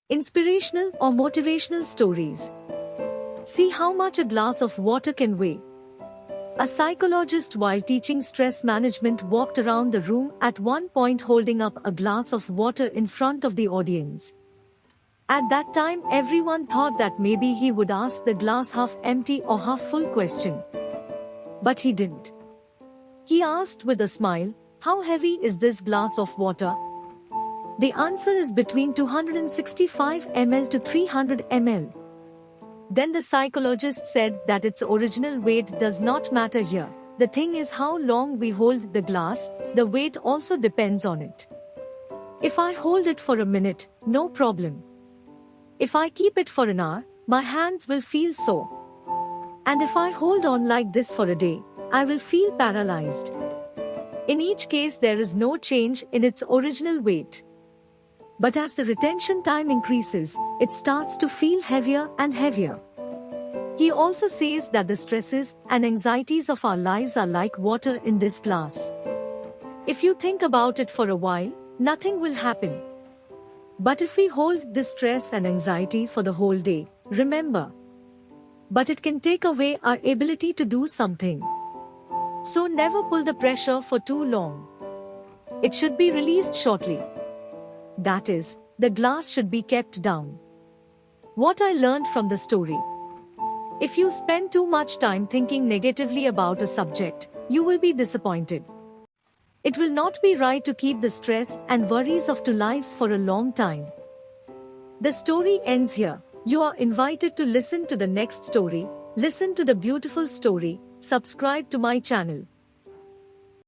Inspirational or motivational stories. See how much a glass of water can weigh. A psychologist, while teaching stress management, walked around the room at one point holding up a glass of water in front of the audience. At that time, everyone thought that maybe he would ask the glass half empty or half full question. But he didn't. He asked with a smile, "How heavy is this glass of water?" The answer is between 265 ml to 300 ml. Then the psychologist said that its original weight does not matter here. The thing is how long we hold the glass, the weight also depends on it. If I hold it for a minute, no problem. If I keep it for an hour, my hands will feel sore. And if I hold on like this for a day, I will feel paralyzed. In each case, there is no change in its original weight. But as the retention time increases, it starts to feel heavier and heavier. He also says that the stresses and anxieties of our lives are like water in this glass. If you think about it for a while, nothing will happen. But if we hold this stress and anxiety for the whole day, remember, but it can take away our ability to do something. So never pull the pressure for too long. It should be released shortly. That is, the glass should be kept down. What I learned from the story. If you spend too much time thinking negatively about a subject, you will be disappointed. It will not be right to keep the stress and worries of two lives for a long time. The story ends here. You are invited to listen to the next story, listen to the beautiful story, subscribe to my channel.